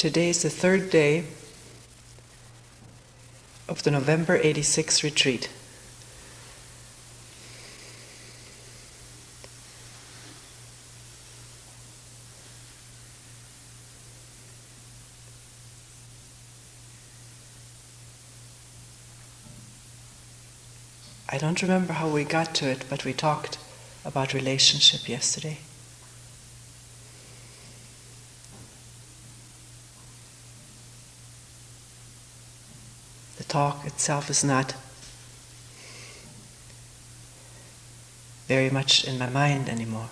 Today is the third day of the November 86 retreat. I don't remember how we got to it, but we talked about relationship yesterday. The talk itself is not very much in my mind anymore.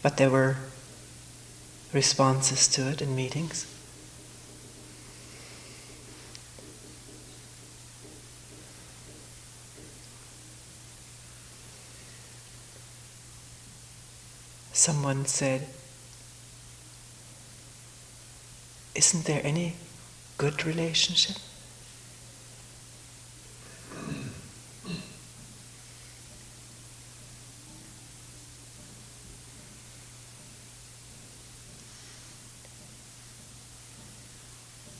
But there were responses to it in meetings. Someone said, "Isn't there any good relationship?"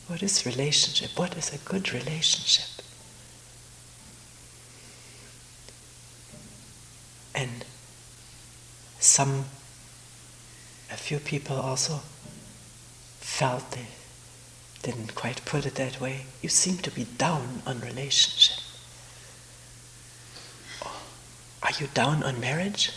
What is relationship? What is a good relationship? And a few people also felt they didn't quite put it that way. You seem to be down on relationship. Oh, are you down on marriage?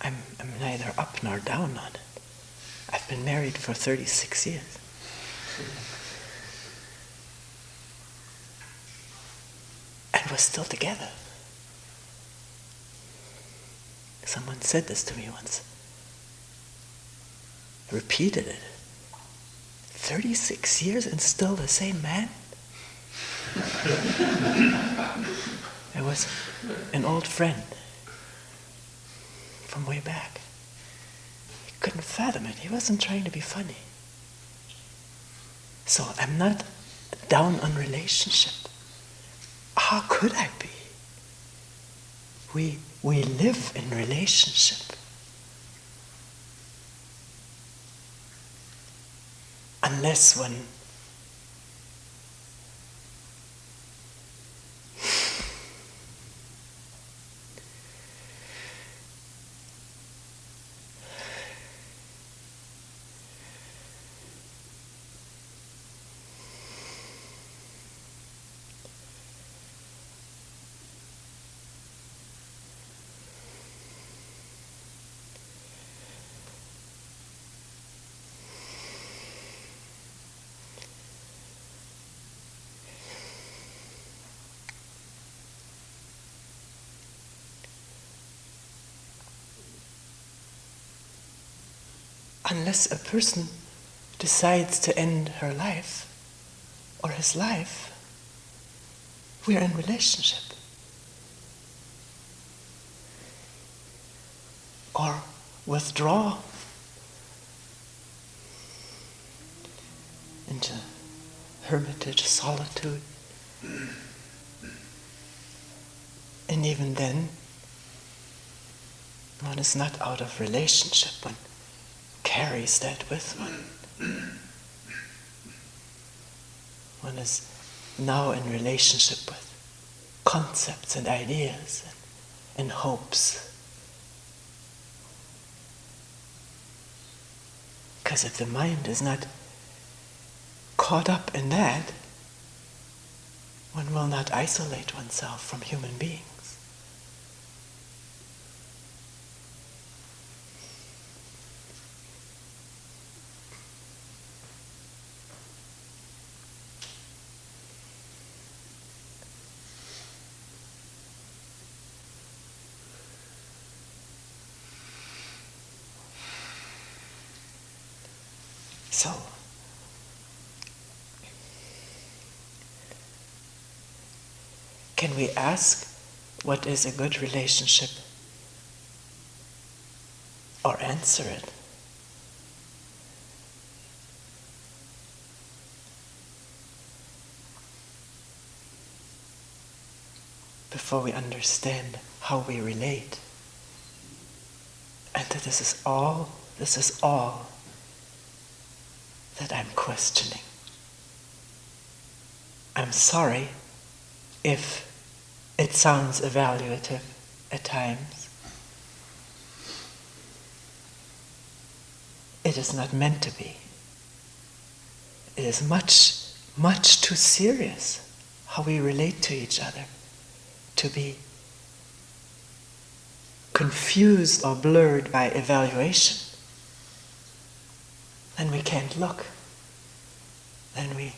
I'm neither up nor down on it. I've been married for 36 years. And we're still together. Someone said this to me once. I repeated it. 36 years and still the same man? It was an old friend from way back. He couldn't fathom it. He wasn't trying to be funny. So I'm not down on relationship. How could I be? We live in relationship. Unless a person decides to end her life or his life, we're in relationship. Or withdraw into hermitage, solitude. And even then, one is not out of relationship. One carries that with one. One is now in relationship with concepts and ideas and hopes. Because if the mind is not caught up in that, one will not isolate oneself from human beings. So, can we ask what is a good relationship? Or answer it? before we understand how we relate. And that this is all that I'm questioning. I'm sorry if it sounds evaluative at times. It is not meant to be. It is much, much too serious how we relate to each other to be confused or blurred by evaluation. Then we can't look. Then we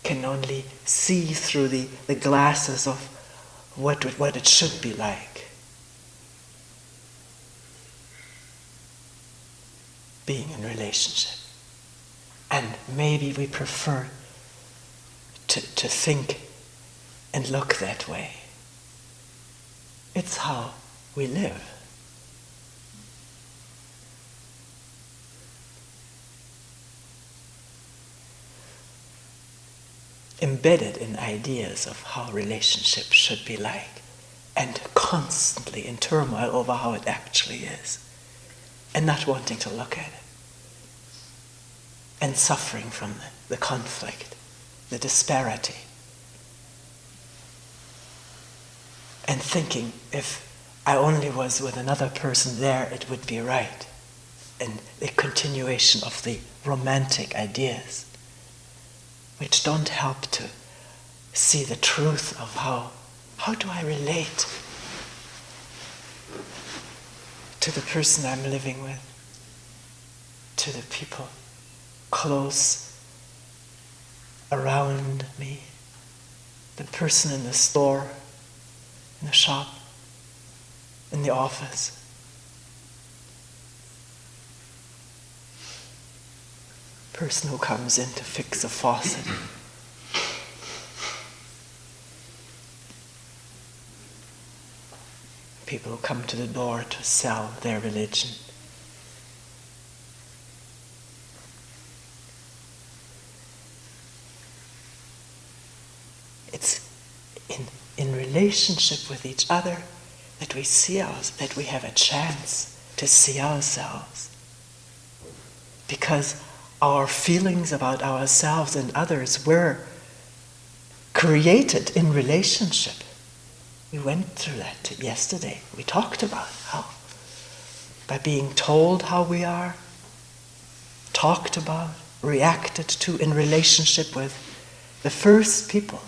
can only see through the glasses of what it should be like. Being in relationship. And maybe we prefer to think and look that way. It's how we live. Embedded in ideas of how relationships should be like, and constantly in turmoil over how it actually is, and not wanting to look at it, and suffering from the conflict, the disparity, and thinking if I only was with another person there, it would be right, and the continuation of the romantic ideas, which don't help to see the truth of how do I relate to the person I'm living with, to the people close around me, the person in the store, in the shop, in the office. Person who comes in to fix a faucet. People who come to the door to sell their religion. It's in relationship with each other that we see that we have a chance to see ourselves. Because our feelings about ourselves and others were created in relationship. We went through that yesterday. We talked about how, by being told how we are, talked about, reacted to in relationship with the first people,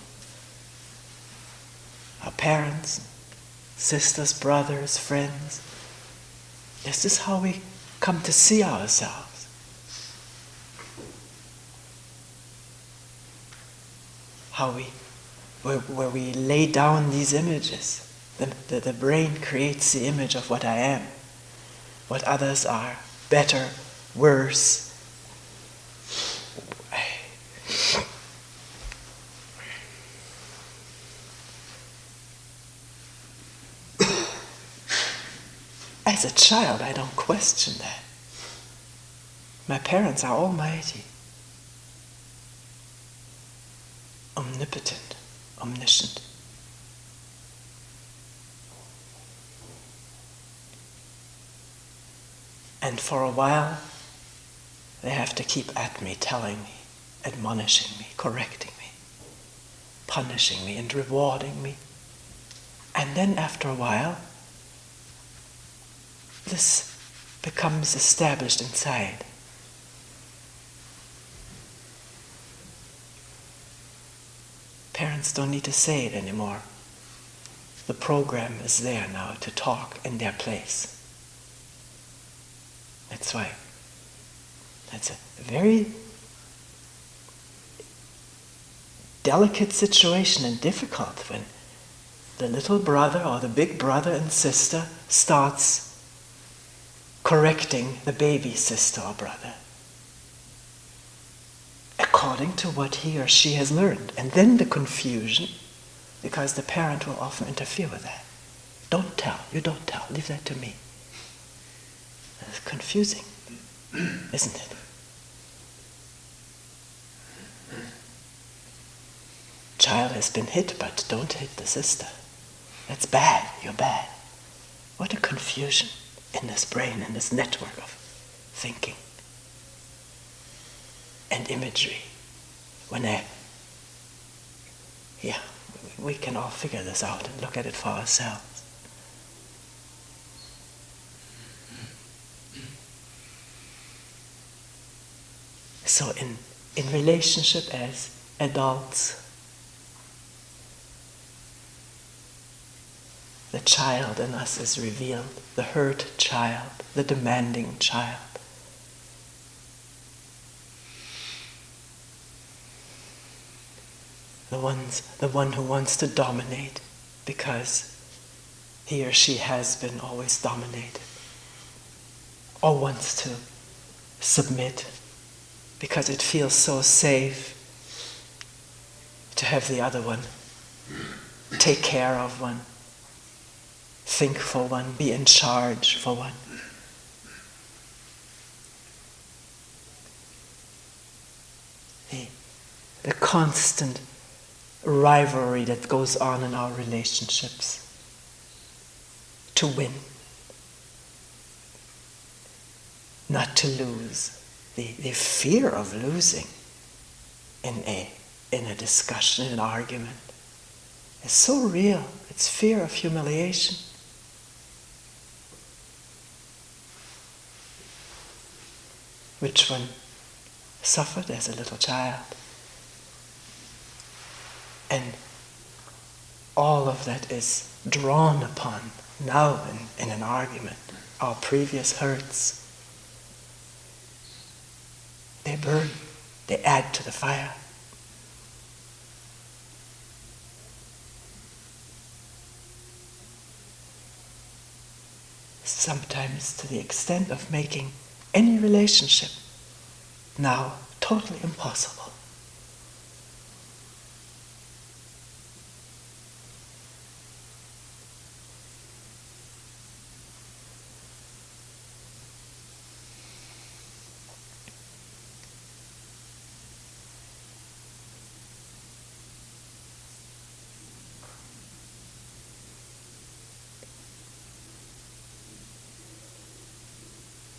our parents, sisters, brothers, friends. This is how we come to see ourselves. Where we lay down these images. The brain creates the image of what I am, what others are, better, worse. As a child, I don't question that. My parents are almighty, omnipotent, omniscient. And for a while, they have to keep at me, telling me, admonishing me, correcting me, punishing me, and rewarding me. And then after a while, this becomes established inside. Parents don't need to say it anymore. The program is there now to talk in their place. That's why. That's a very delicate situation and difficult when the little brother or the big brother and sister starts correcting the baby sister or brother according to what he or she has learned. And then the confusion, because the parent will often interfere with that. Don't tell, you don't tell, leave that to me. It's confusing, isn't it? child has been hit, but don't hit the sister. That's bad, you're bad. What a confusion in this brain, in this network of thinking and imagery. We can all figure this out and look at it for ourselves. So in relationship as adults, the child in us is revealed, the hurt child, the demanding child. The one who wants to dominate because he or she has been always dominated, or wants to submit because it feels so safe to have the other one take care of one, think for one, be in charge for one. The constant rivalry that goes on in our relationships to win, not to lose. The fear of losing in a discussion, in an argument, is so real. It's fear of humiliation. Which one suffered as a little child. And all of that is drawn upon now in an argument. Our previous hurts, they burn, they add to the fire. Sometimes to the extent of making any relationship now totally impossible.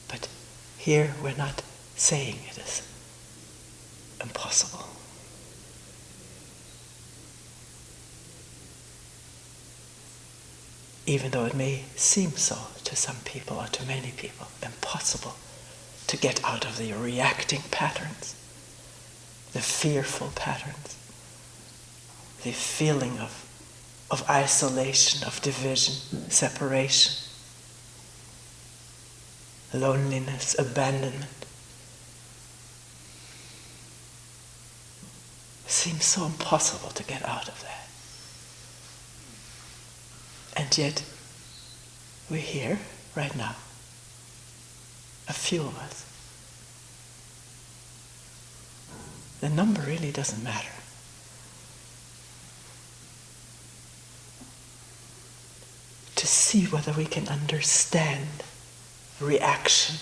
But here we're not saying it is impossible. Even though it may seem so to some people or to many people, impossible to get out of the reacting patterns, the fearful patterns, the feeling of isolation, of division, separation, loneliness, abandonment. Seems so impossible to get out of that. And yet, we're here right now. A few of us. The number really doesn't matter. To see whether we can understand reaction,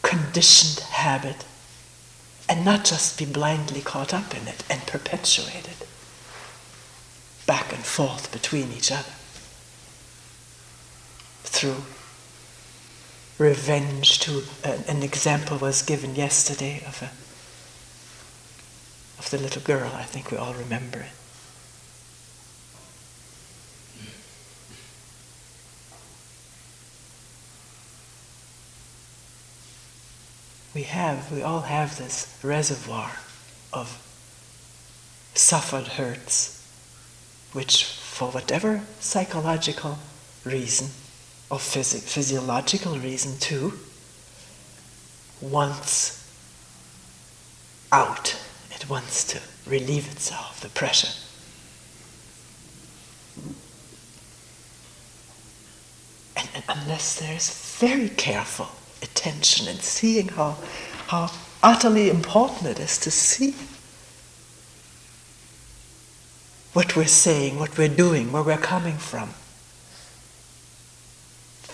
conditioned habit, and not just be blindly caught up in it and perpetuate it back and forth between each other through revenge. An example was given yesterday of the little girl. I think we all remember it. We all have this reservoir of suffered hurts, which for whatever psychological reason, or physiological reason too, wants out. It wants to relieve itself, the pressure. And unless there's very careful attention and seeing how utterly important it is to see what we're saying, what we're doing, where we're coming from.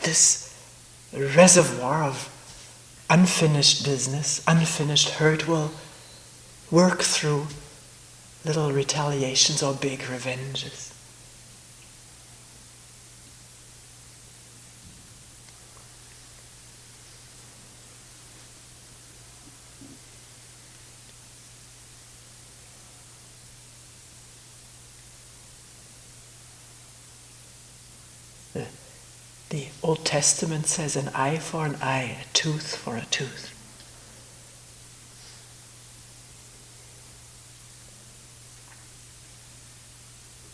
This reservoir of unfinished business, unfinished hurt will work through little retaliations or big revenges. The Old Testament says an eye for an eye, a tooth for a tooth.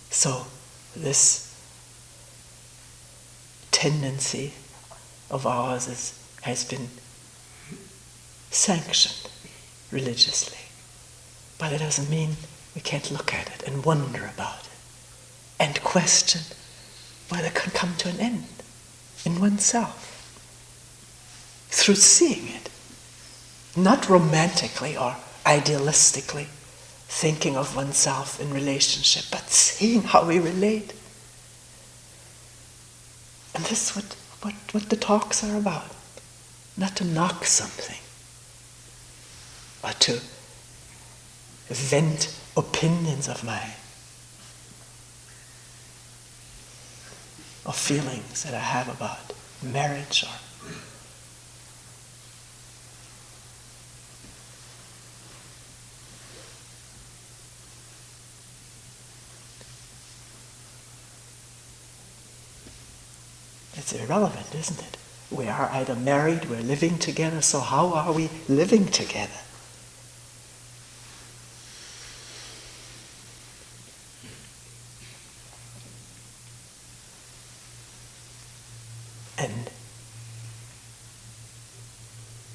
So this tendency of ours has been sanctioned religiously. But it doesn't mean we can't look at it and wonder about it and question whether it can come to an end in oneself through seeing it, not romantically or idealistically thinking of oneself in relationship, but seeing how we relate. And this is what the talks are about. Not to knock something, but to vent opinions of mine, of feelings that I have about marriage or it's irrelevant, isn't it? We are either married, we're living together, so how are we living together? And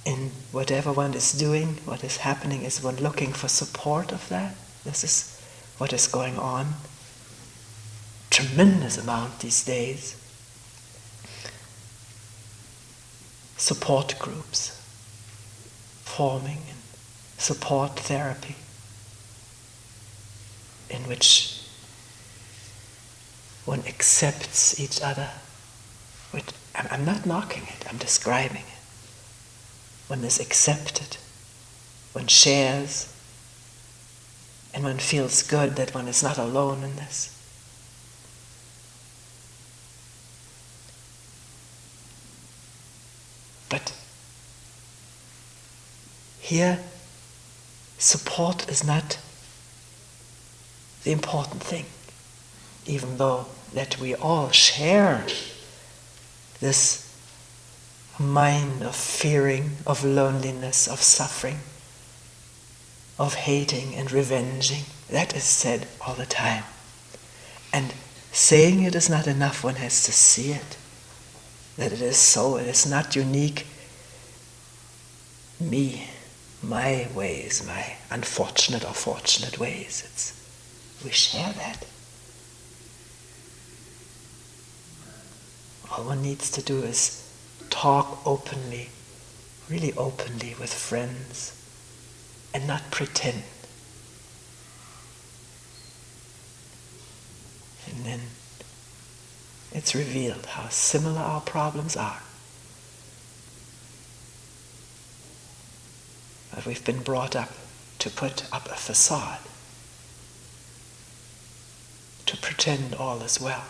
in whatever one is doing, what is happening, is one looking for support of that? This is what is going on. Tremendous amount these days. Support groups forming and support therapy in which one accepts each other. I'm not knocking it, I'm describing it. One is accepted, one shares, and one feels good that one is not alone in this. But here, support is not the important thing, even though that we all share this mind of fearing, of loneliness, of suffering, of hating and revenging. That is said all the time. And saying it is not enough, one has to see it. That it is so, it is not unique. Me, my ways, my unfortunate or fortunate ways. We share that. All one needs to do is talk openly, really openly with friends, and not pretend. And then it's revealed how similar our problems are. But we've been brought up to put up a facade, to pretend all is well.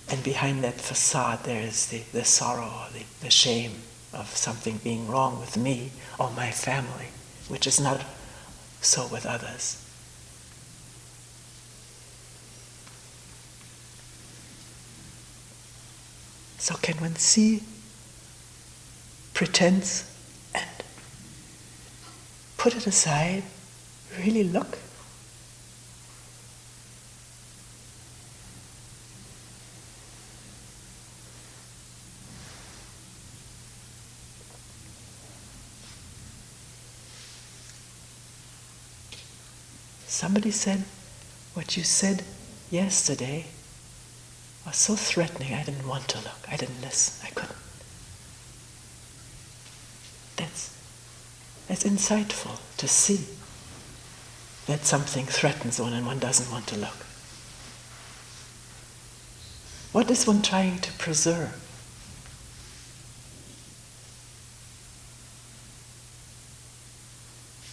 And behind that facade there is the sorrow or the shame of something being wrong with me or my family, which is not so with others. So can one see pretense and put it aside, really look? Somebody said, what you said yesterday was so threatening, I didn't want to look. I didn't listen. I couldn't. That's insightful to see that something threatens one and one doesn't want to look. What is one trying to preserve?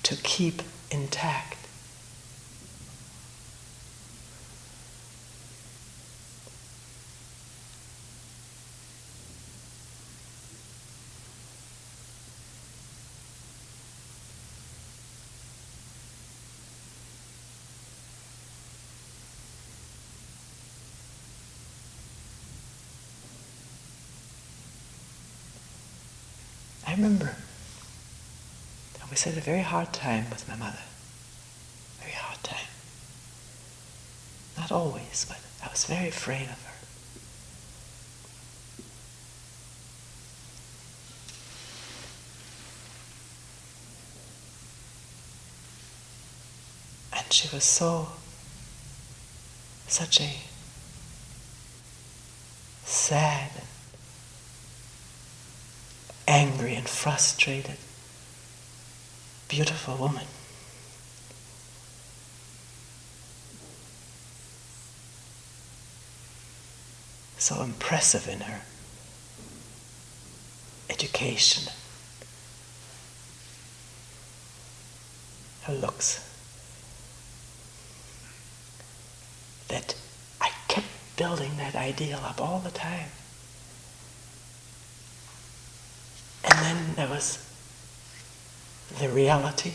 to keep intact. I remember I always had a very hard time with my mother. Very hard time. Not always, but I was very afraid of her. And she was such a sad, angry and frustrated, beautiful woman. So impressive in her education, her looks, that I kept building that ideal up all the time. And then there was the reality.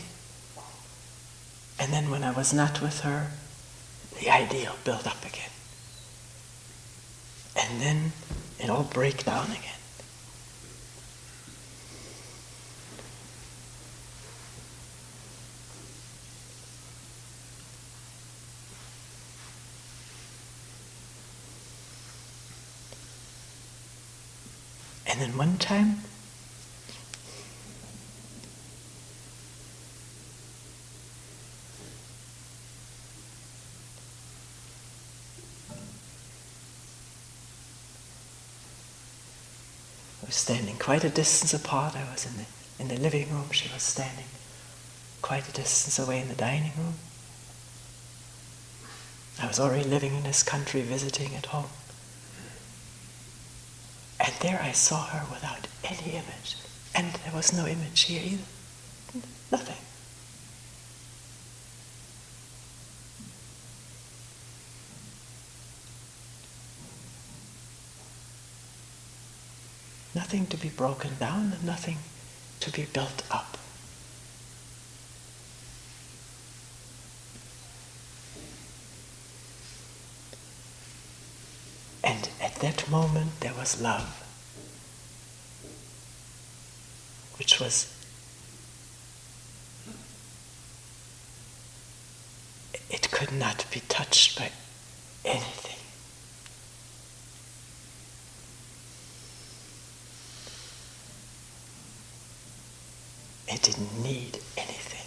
And then when I was not with her, the ideal built up again. And then it all break down again. And then one time, I was standing quite a distance apart. I was in the living room. She was standing quite a distance away in the dining room. I was already living in this country, visiting at home. And there I saw her without any image. And there was no image here either. Nothing. Nothing to be broken down and nothing to be built up. And at that moment there was love, which was, it could not be touched by anything. It didn't need anything.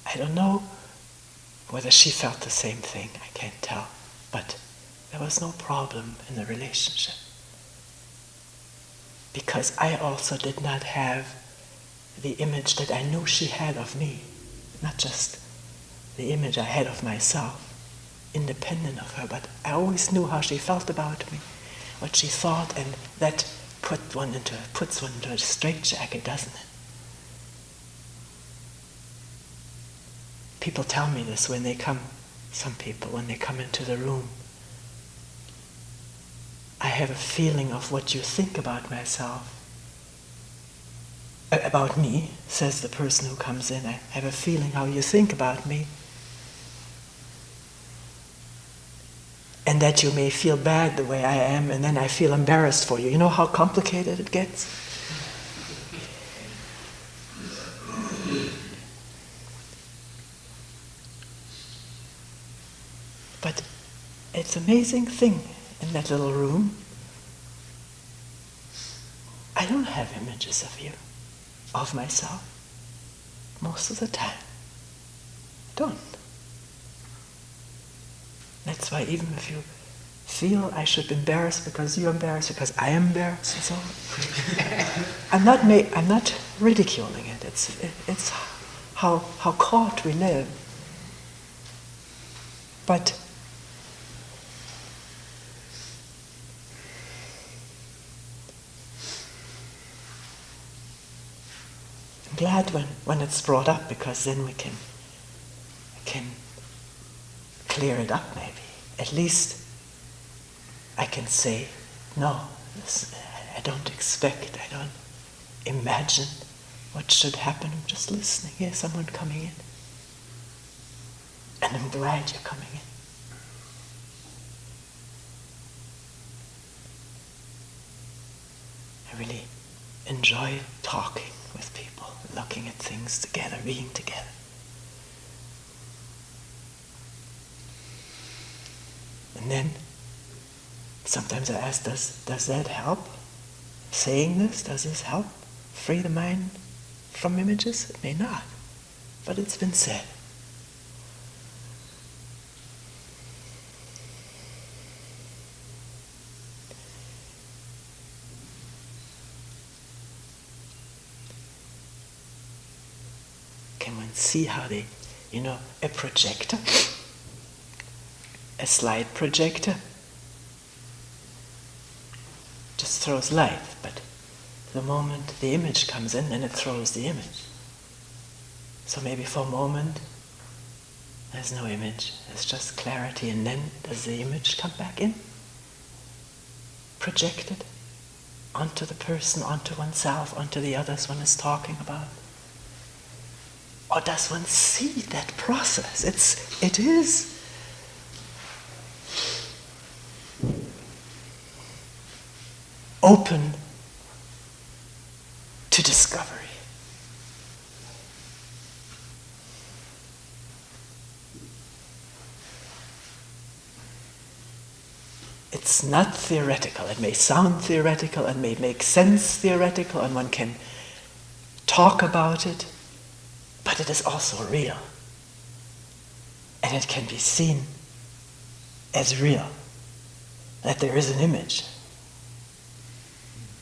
I don't know whether she felt the same thing, I can't tell, but there was no problem in the relationship. Because I also did not have the image that I knew she had of me, not just the image I had of myself, independent of her, but I always knew how she felt about me, what she thought, and that puts one into a straitjacket, doesn't it? People tell me this when they come, some people, when they come into the room. I have a feeling of what you think about myself. About me, says the person who comes in. I have a feeling how you think about me. And that you may feel bad the way I am, and then I feel embarrassed for you. You know how complicated it gets? But it's an amazing thing in that little room. I don't have images of you, of myself, most of the time. I don't. That's why even if you feel I should be embarrassed because you're embarrassed, because I am embarrassed and so on, I'm not ridiculing it. It's how caught we live. But I'm glad when it's brought up, because then we can clear it up maybe. At least I can say, no, I don't expect, I don't imagine what should happen. I'm just listening. Here's someone coming in. And I'm glad you're coming in. I really enjoy talking with people, looking at things together, being together. And then sometimes I ask, does that help? Saying this, does this help free the mind from images? It may not, but it's been said. Can one see how they, a projector, a slide projector, just throws light, but the moment the image comes in, then it throws the image. So maybe for a moment, there's no image, it's just clarity, and then does the image come back in? Projected onto the person, onto oneself, onto the others one is talking about? Or does one see that process? It is open to discovery. It's not theoretical. It may sound theoretical and may make sense theoretical, and one can talk about it, but it is also real. And it can be seen as real, that there is an image.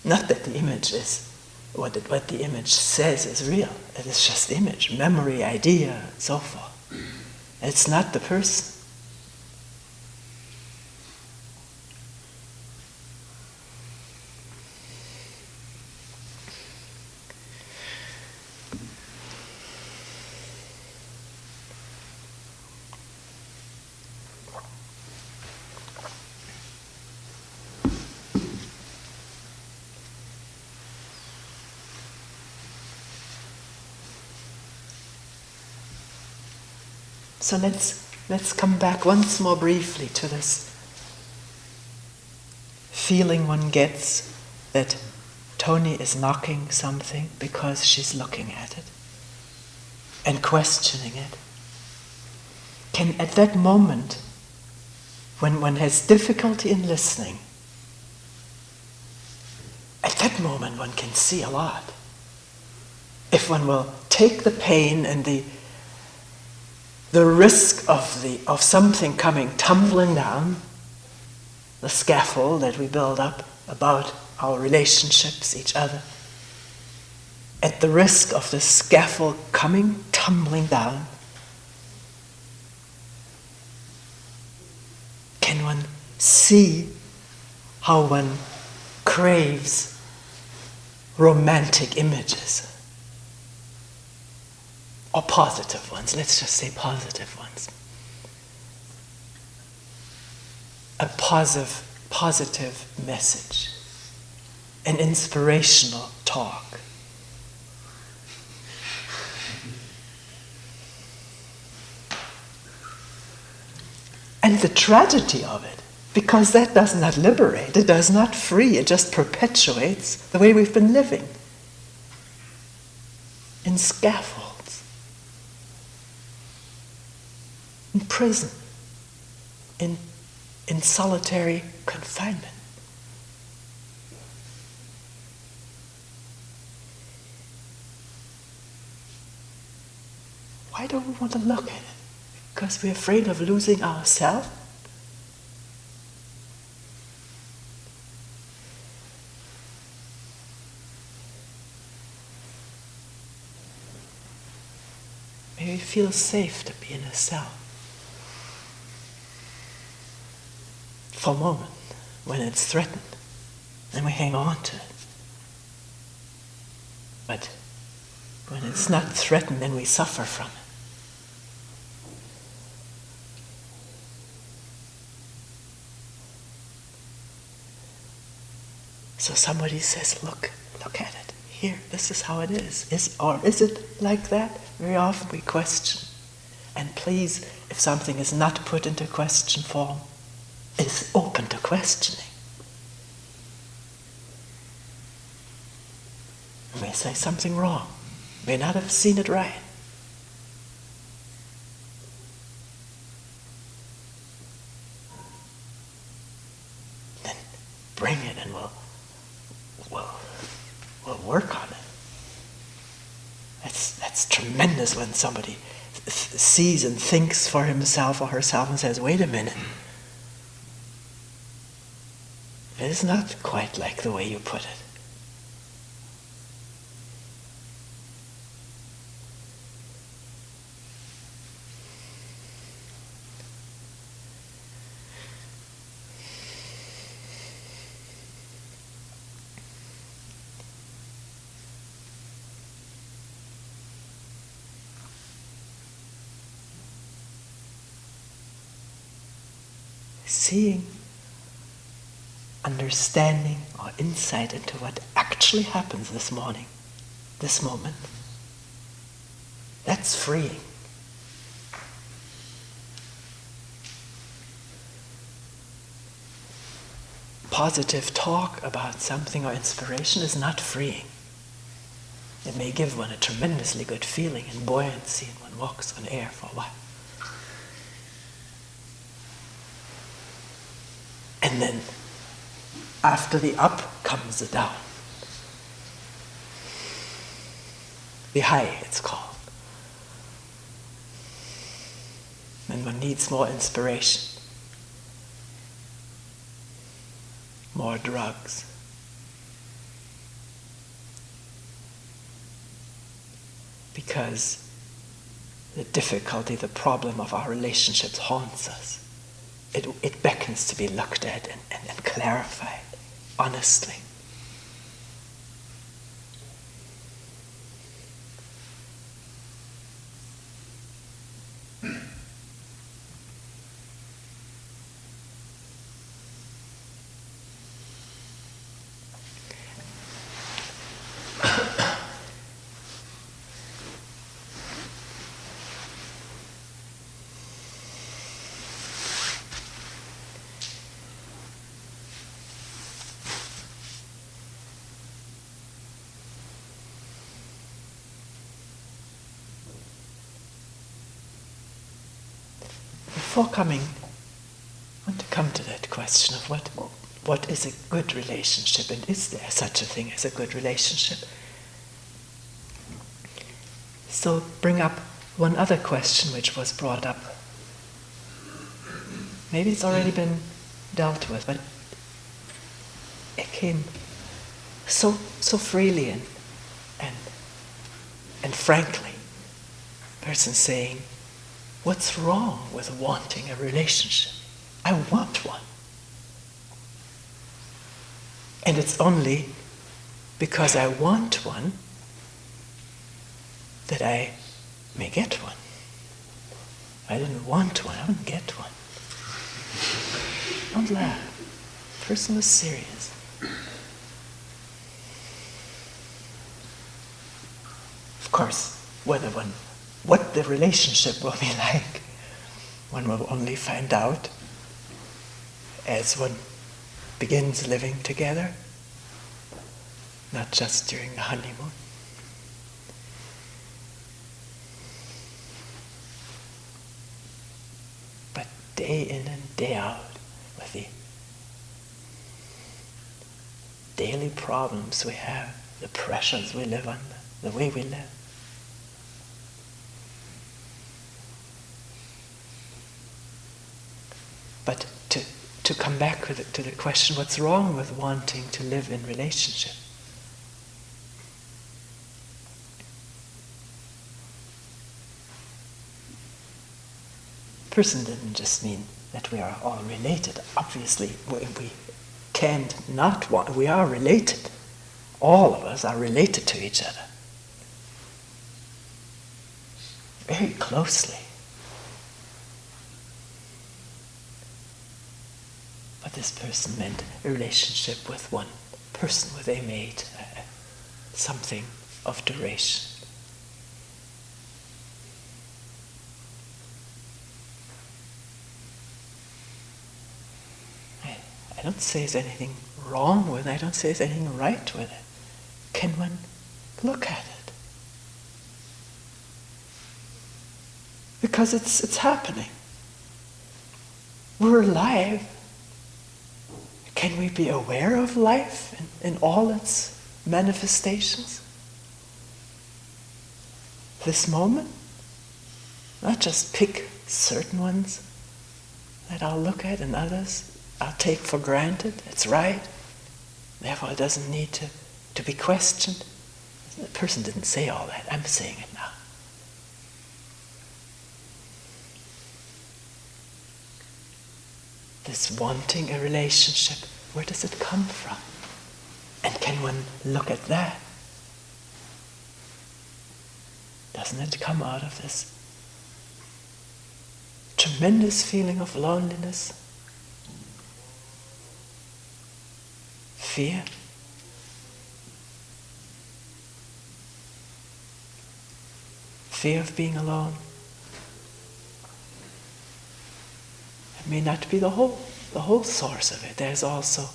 Not that the image is, what the image says is real. It is just image, memory, idea, and so forth. It's not the person. So let's come back once more briefly to this feeling one gets that Toni is knocking something because she's looking at it and questioning it. Can, at that moment, when one has difficulty in listening, at that moment one can see a lot. If one will take the pain and the risk of something coming tumbling down, the scaffold that we build up about our relationships, each other, at the risk of the scaffold coming tumbling down, can one see how one craves romantic images? Or positive ones, let's just say positive ones. A positive message, an inspirational talk. And the tragedy of it, because that does not liberate, it does not free, it just perpetuates the way we've been living. In scaffolds. In prison, in solitary confinement. Why don't we want to look at it? Because we're afraid of losing ourselves? Maybe it feels safe to be in a cell for a moment when it's threatened, and we hang on to it. But when it's not threatened, then we suffer from it. So somebody says, look at it. Here, this is how it is. Or is it like that? Very often we question. And please, if something is not put into question form, it's open to questioning. We may say something wrong. May not have seen it right. Then bring it and we'll work on it. That's tremendous when somebody sees and thinks for himself or herself and says, wait a minute. It is not quite like the way you put it. Seeing, understanding, or insight into what actually happens this morning, this moment, that's freeing. Positive talk about something or inspiration is not freeing. It may give one a tremendously good feeling and buoyancy, and one walks on air for a while. And then, after the up comes the down. The high, it's called. And one needs more inspiration, more drugs. Because the difficulty, the problem of our relationships haunts us. It beckons to be looked at and clarified, honestly. Before I want to come to that question of what is a good relationship, and is there such a thing as a good relationship? So bring up one other question which was brought up. Maybe it's already been dealt with, but it came so freely and frankly. A person saying, what's wrong with wanting a relationship? I want one. And it's only because I want one that I may get one. I didn't want one, I wouldn't get one. Don't laugh. The person was serious. Of course, what the relationship will be like, one will only find out as one begins living together, not just during the honeymoon. But day in and day out, with the daily problems we have, the pressures we live under, the way we live. But to come back to the question, what's wrong with wanting to live in relationship? person didn't just mean that we are all related. Obviously, we can't not want, we are related. All of us are related to each other. Very closely. But this person meant a relationship with one person, with a mate, something of duration. I don't say there's anything wrong with it. I don't say there's anything right with it. Can one look at it? Because it's happening. We're alive. Can we be aware of life in all its manifestations? This moment? Not just pick certain ones that I'll look at and others I'll take for granted. It's right. Therefore it doesn't need to be questioned. The person didn't say all that. I'm saying it now. This wanting a relationship, where does it come from? And can one look at that? Doesn't it come out of this tremendous feeling of loneliness? Fear? Fear of being alone? It may not be the whole source of it. There's also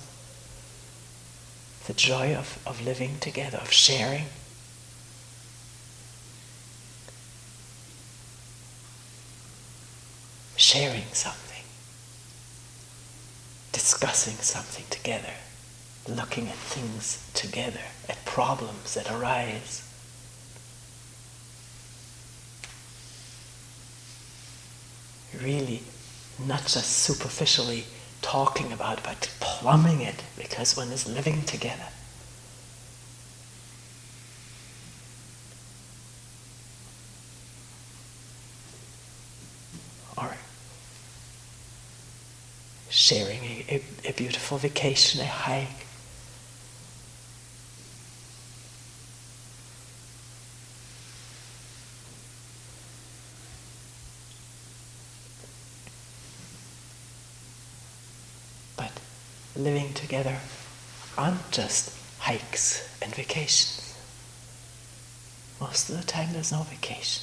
the joy of living together, of sharing. Sharing something. Discussing something together. Looking at things together, at problems that arise. Really, not just superficially talking about it, but plumbing it, because one is living together. Or sharing a beautiful vacation, a hike. Living together aren't just hikes and vacations. Most of the time there's no vacation.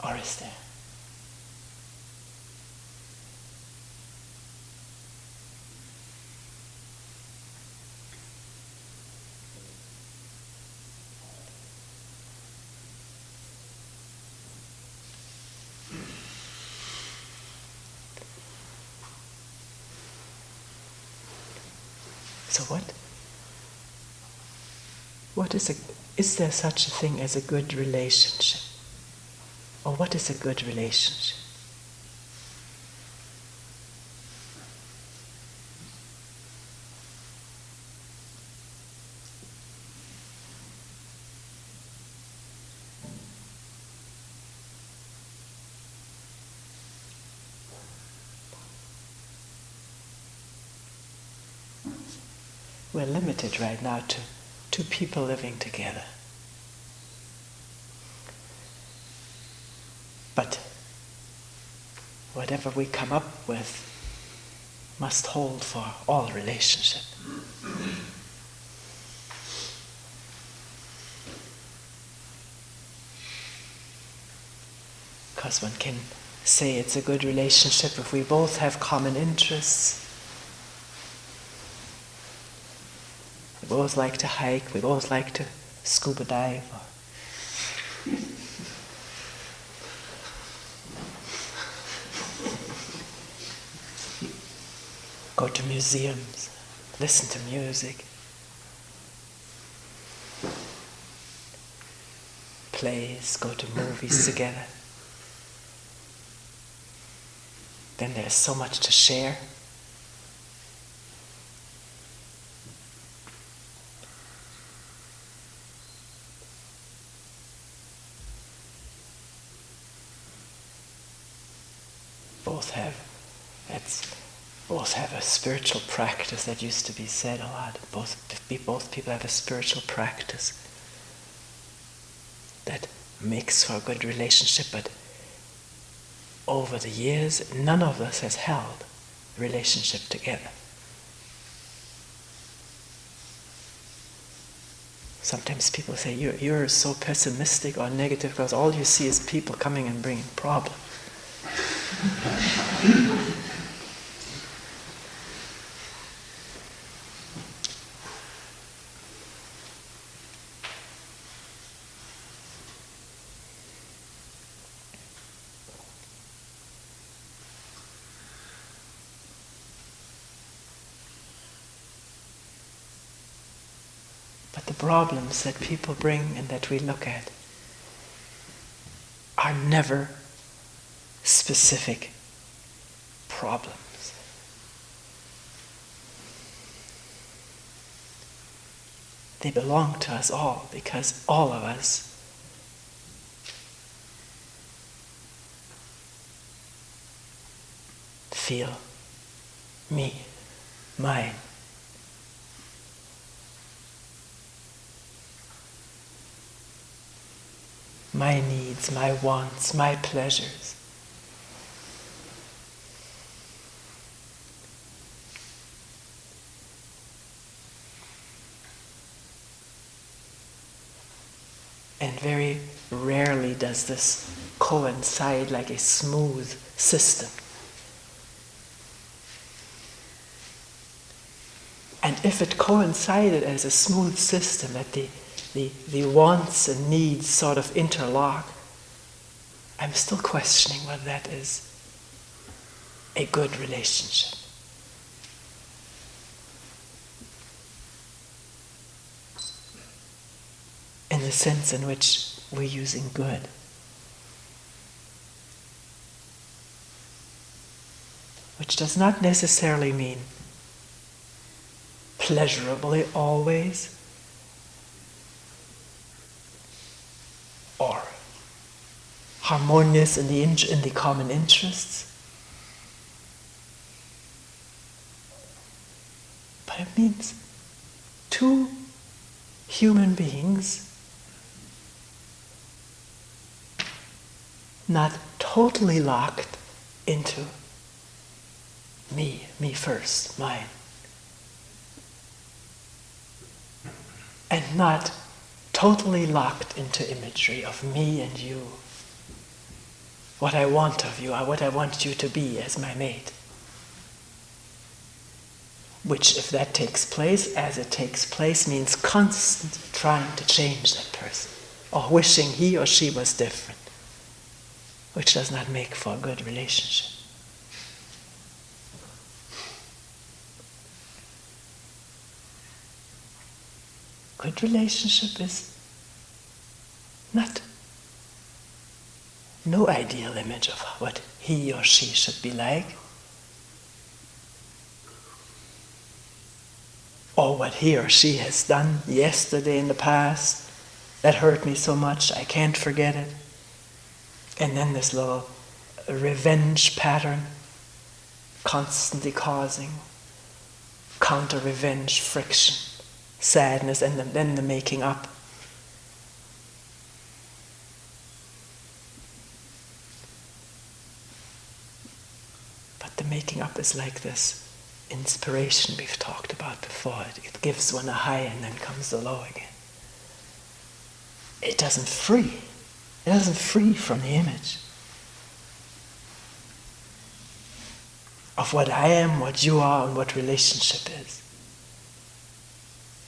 Or is there? So what is there such a thing as a good relationship? Or what is a good relationship? We're limited right now to two people living together. But whatever we come up with must hold for all relationship. Because one can say it's a good relationship if we both have common interests. We both like to hike, we both like to scuba dive. Go to museums, listen to music, plays, go to movies together. Then there's so much to share. both have a spiritual practice that used to be said a lot. Both people have a spiritual practice that makes for a good relationship, but over the years, none of us has held relationship together. Sometimes people say, you're so pessimistic or negative because all you see is people coming and bringing problems. But the problems that people bring and that we look at are never specific problems. They belong to us all because all of us feel me, mine. My needs, my wants, my pleasures. And very rarely does this coincide like a smooth system. And if it coincided as a smooth system, that the wants and needs sort of interlock, I'm still questioning whether that is a good relationship. In the sense in which we're using good. Which does not necessarily mean pleasurably always, or harmonious in the common interests. But it means two human beings not totally locked into me first, mine. And not totally locked into imagery of me and you. What I want of you, what I want you to be as my mate. Which, if that takes place, as it takes place, means constant trying to change that person. Or wishing he or she was different. Which does not make for a good relationship. Good relationship is not no ideal image of what he or she should be like, or what he or she has done yesterday in the past that hurt me so much I can't forget it. And then this little revenge pattern constantly causing counter-revenge friction, sadness, and then the making up. But the making up is like this inspiration we've talked about before. It gives one a high and then comes the low again. It doesn't free. It doesn't free from the image of what I am, what you are, and what relationship is.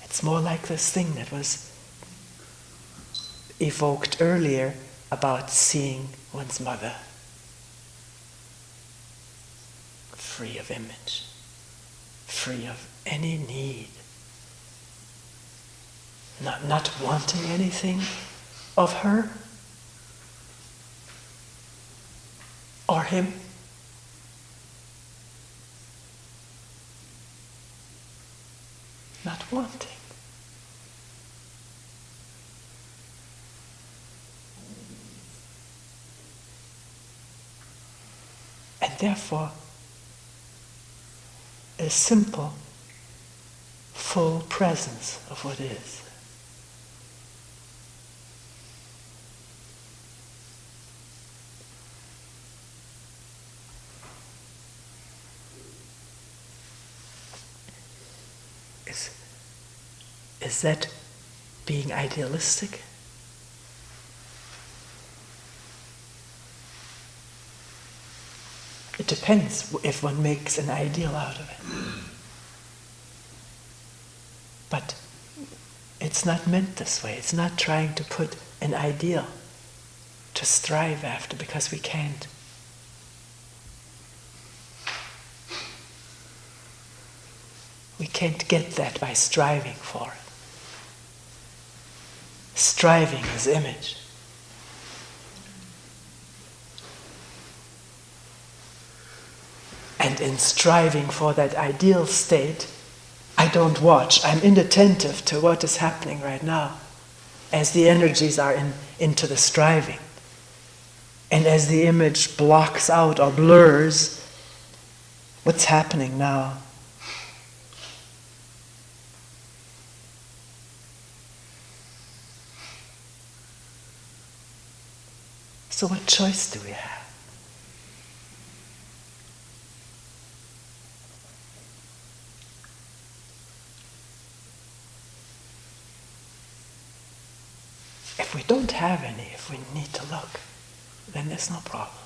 It's more like this thing that was evoked earlier about seeing one's mother free of image, free of any need, not wanting anything of her or him. Not wanting. And And therefore, a simple, full presence of what is. Is that being idealistic? It depends if one makes an ideal out of it. But it's not meant this way. It's not trying to put an ideal to strive after, because we can't. We can't get that by striving for it. Striving is image. And in striving for that ideal state, I don't watch. I'm inattentive to what is happening right now as the energies are into the striving. And as the image blocks out or blurs what's happening now. So what choice do we have? If we don't have any, if we need to look, then there's no problem.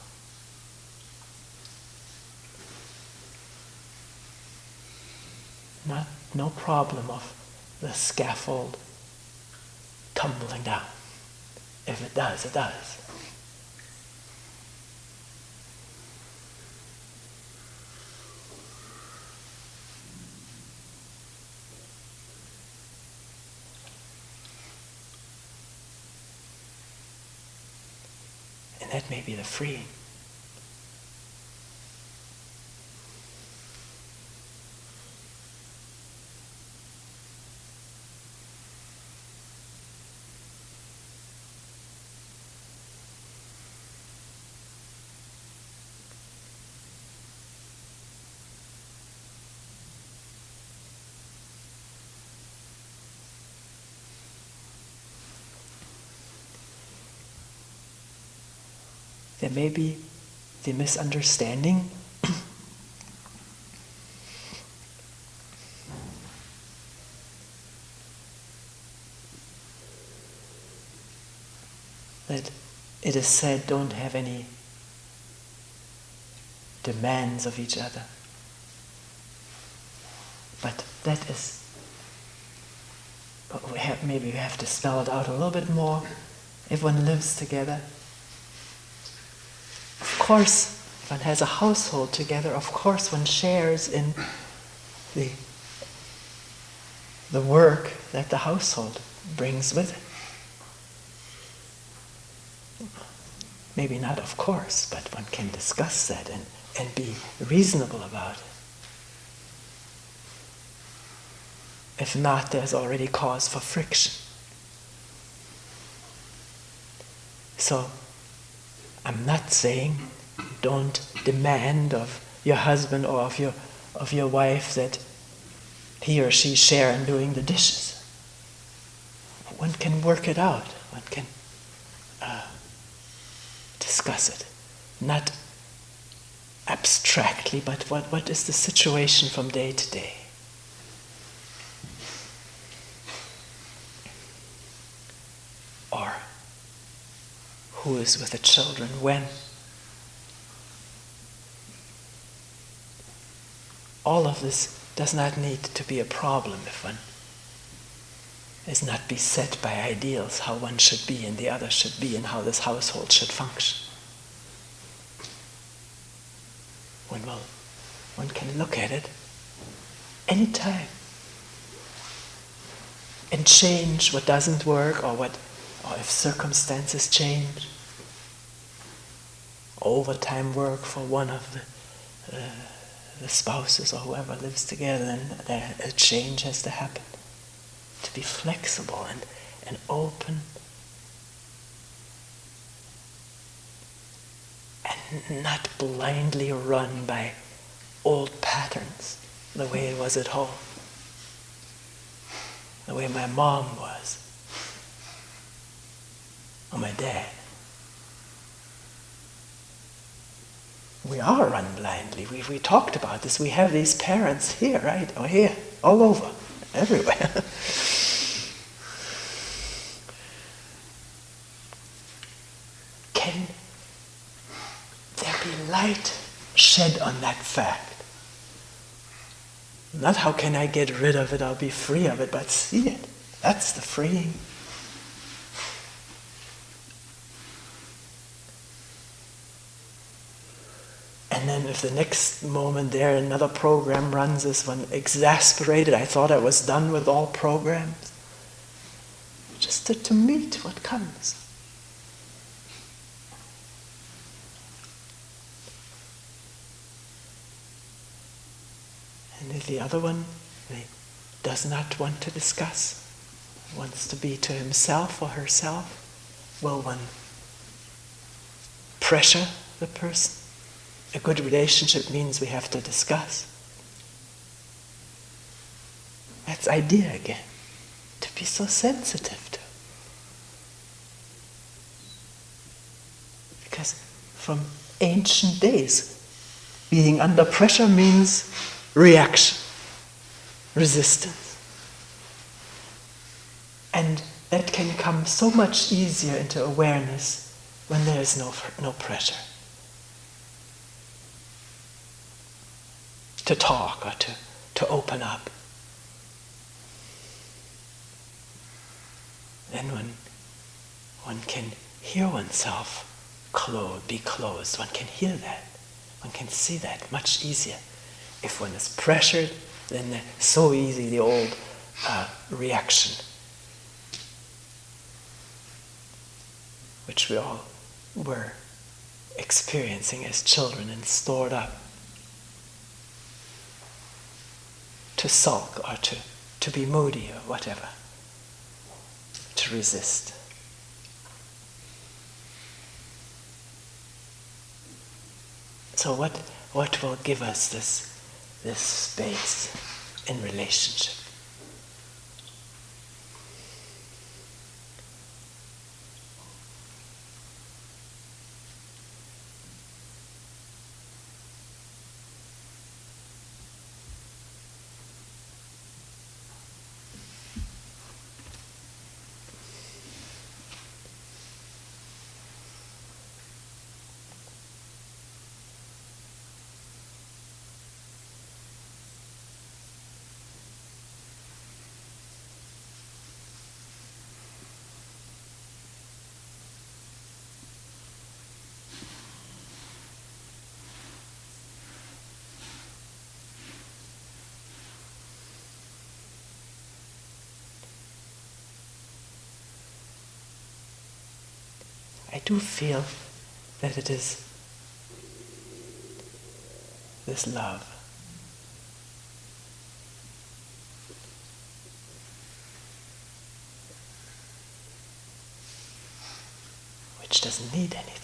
No problem of the scaffold tumbling down. If it does, it does. And that may be the freeing. There may be the misunderstanding that it is said don't have any demands of each other. But that is, maybe we have to spell it out a little bit more. If one lives together, of course, if one has a household together, of course one shares in the work that the household brings with it. Maybe not of course, but one can discuss that and be reasonable about it. If not, there's already cause for friction. So, I'm not saying don't demand of your husband or of your wife that he or she share in doing the dishes. One can work it out. One can discuss it. Not abstractly, but what is the situation from day to day? Or who is with the children when? All of this does not need to be a problem if one is not beset by ideals, how one should be and the other should be and how this household should function. One can look at it anytime and change what doesn't work or if circumstances change. Overtime work for one of the spouses or whoever lives together, then a change has to happen. To be flexible and open and not blindly run by old patterns, the way it was at home, the way my mom was, or my dad. We are run blindly. We talked about this. We have these parents here, right? Or here, all over, everywhere. Can there be light shed on that fact? Not how can I get rid of it, I'll be free of it, but see it. That's the freeing. And then if the next moment there another program runs, this one exasperated, I thought I was done with all programs. Just to meet what comes. And if the other one does not want to discuss, wants to be to himself or herself, will one pressure the person? A good relationship means we have to discuss. That's idea again. To be so sensitive to. Because from ancient days, being under pressure means reaction, resistance. And that can come so much easier into awareness when there is no pressure. To talk or to open up. Then one can hear oneself be closed. One can hear that. One can see that much easier. If one is pressured, then so easy the old reaction, which we all were experiencing as children and stored up. To sulk or to be moody or whatever. To resist. So what will give us this space in relationship? I do feel that it is this love which doesn't need anything.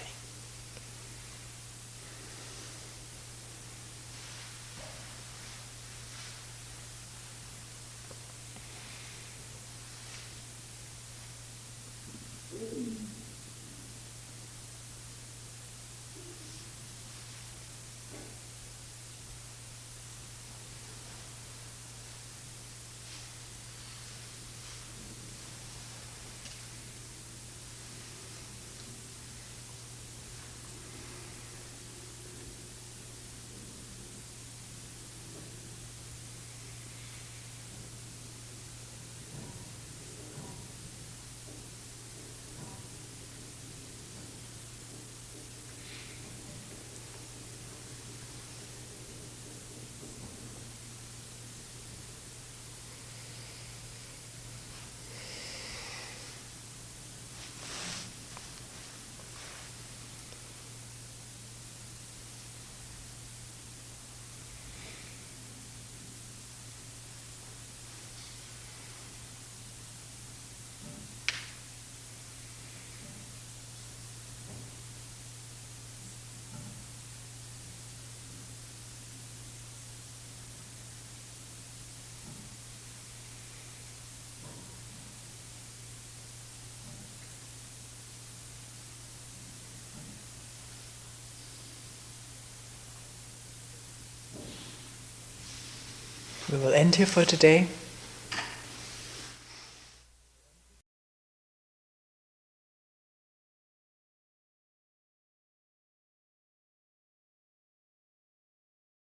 We will end here for today.